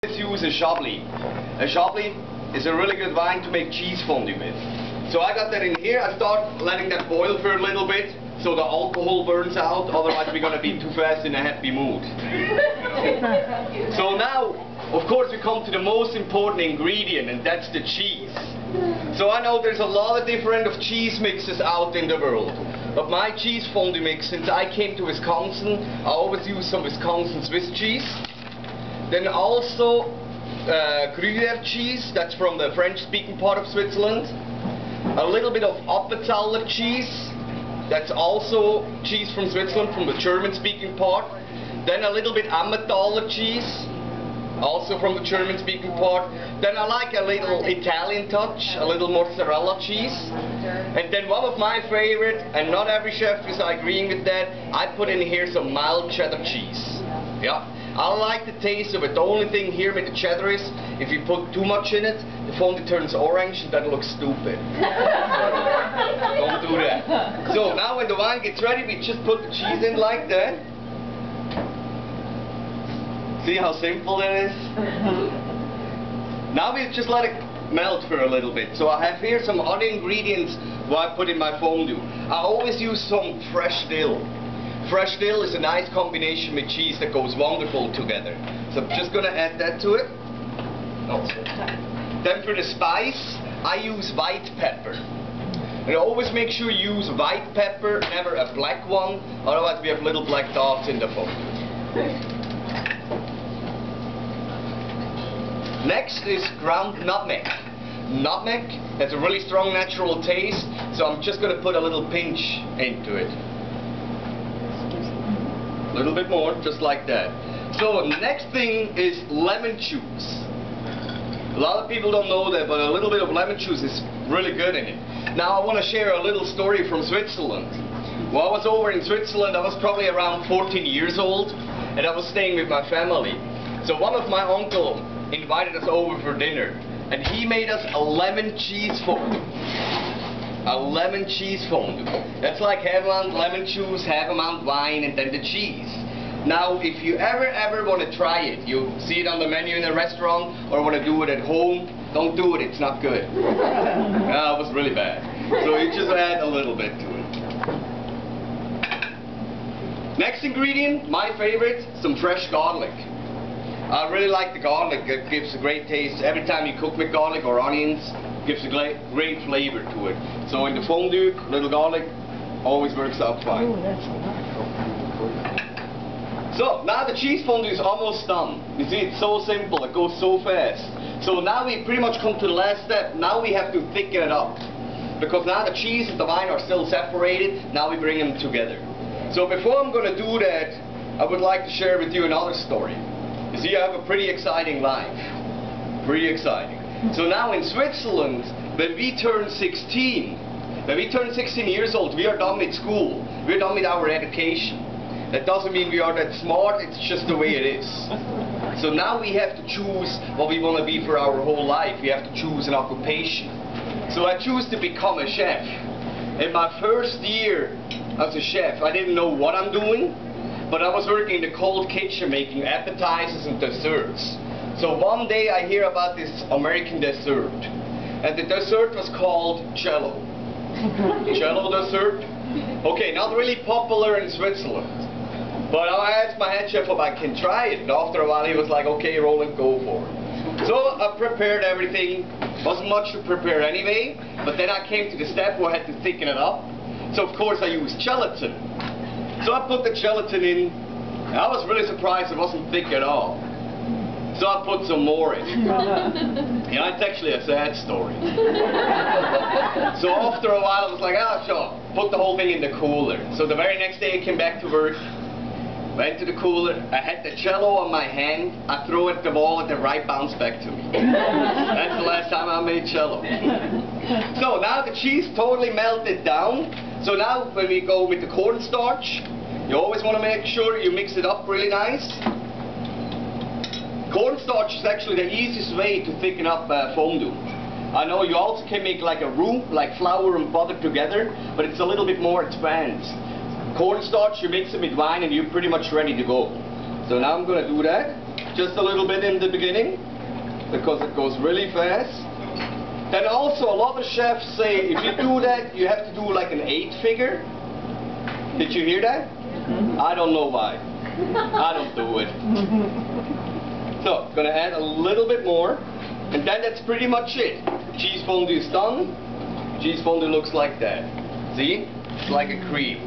Let's use a Chablis. A Chablis is a really good wine to make cheese fondue with. So I got that in here. I start letting that boil for a little bit so the alcohol burns out, otherwise we're going to be too fast in a happy mood. So now, of course, we come to the most important ingredient, and that's the cheese. So I know there's a lot of different cheese mixes out in the world, but my cheese fondue mix, since I came to Wisconsin, I always use some Wisconsin Swiss cheese. Then also Gruyere cheese, that's from the French-speaking part of Switzerland. A little bit of Appenzeller cheese, that's also cheese from Switzerland, from the German-speaking part. Then a little bit Emmentaler cheese, also from the German-speaking part. Then I like a little Italian touch, a little mozzarella cheese. And then one of my favorite, and not every chef is agreeing with that, I put in here some mild cheddar cheese. Yeah. I like the taste of it. The only thing here with the cheddar is, if you put too much in it, the fondue turns orange and that looks stupid. Don't do that. So now when the wine gets ready, we just put the cheese in like that. See how simple it is? Now we just let it melt for a little bit. So I have here some other ingredients what I put in my fondue. I always use some fresh dill. Fresh dill is a nice combination with cheese that goes wonderful together. So I'm just going to add that to it. Then for the spice, I use white pepper. And always make sure you use white pepper, never a black one, otherwise we have little black dots in the fondue. Next is ground nutmeg. Nutmeg has a really strong natural taste, so I'm just going to put a little pinch into it. A little bit more, just like that. So next thing is lemon juice. A lot of people don't know that, but a little bit of lemon juice is really good in it. Now I want to share a little story from Switzerland. While I was over in Switzerland, I was probably around 14 years old, and I was staying with my family. So one of my uncles invited us over for dinner, and he made us a lemon cheese fondue. A lemon cheese fondue. That's like half amount lemon juice, half amount wine, and then the cheese. Now, if you ever want to try it, you see it on the menu in a restaurant, or want to do it at home, don't do it, it's not good. It was really bad. So you just add a little bit to it. Next ingredient, my favorite, some fresh garlic. I really like the garlic. It gives a great taste. Every time you cook with garlic or onions, gives a great flavor to it. So in the fondue, little garlic always works out fine. Ooh, that's a lot. So now the cheese fondue is almost done. You see, it's so simple, it goes so fast. So now we pretty much come to the last step. Now we have to thicken it up. Because now the cheese and the wine are still separated, now we bring them together. So before I'm going to do that, I would like to share with you another story. You see, I have a pretty exciting life. Pretty exciting. So now in Switzerland, when we turn 16 years old, we are done with school. We're done with our education. That doesn't mean we are that smart, it's just the way it is. So now we have to choose what we want to be for our whole life. We have to choose an occupation. So I choose to become a chef. In my first year as a chef, I didn't know what I'm doing, but I was working in the cold kitchen making appetizers and desserts. So one day I hear about this American dessert, and the dessert was called Jello. Jello dessert? Okay, not really popular in Switzerland. But I asked my head chef if I can try it, and after a while he was like, okay, Roland, go for it. So I prepared everything. Wasn't much to prepare anyway, but then I came to the step where I had to thicken it up. So of course I used gelatin. So I put the gelatin in, and I was really surprised it wasn't thick at all. So I put some more in. Yeah, it's actually a sad story. So after a while I was like, ah, sure, put the whole thing in the cooler. So the very next day I came back to work, went to the cooler, I had the Jello on my hand, I threw it at the wall and the right bounced back to me. That's the last time I made Jello. So now the cheese totally melted down. So now when we go with the cornstarch, you always want to make sure you mix it up really nice. Cornstarch is actually the easiest way to thicken up fondue. I know you also can make like a roux, like flour and butter together, but it's a little bit more advanced. Cornstarch, you mix it with wine and you're pretty much ready to go. So now I'm going to do that. just a little bit in the beginning, because it goes really fast. Then also a lot of chefs say if you do that, you have to do like an 8 figure. Did you hear that? I don't know why. I don't do it. So, gonna add a little bit more, and then that's pretty much it. Cheese fondue is done. Cheese fondue looks like that. See? It's like a cream.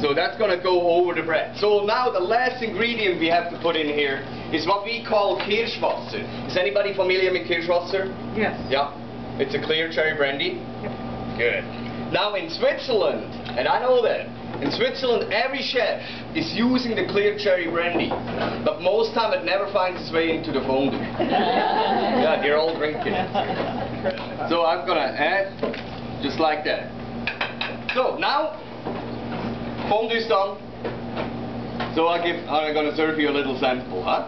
So that's gonna go over the bread. So now the last ingredient we have to put in here is what we call Kirschwasser. Is anybody familiar with Kirschwasser? Yes. Yeah. It's a clear cherry brandy? Yep. Good. Now in Switzerland, and I know that, in Switzerland every chef is using the clear cherry brandy, but most time it never finds its way into the fondue. Yeah, they're all drinking it. So I'm gonna add just like that. So now fondue's done. So I'm gonna serve you a little sample, huh?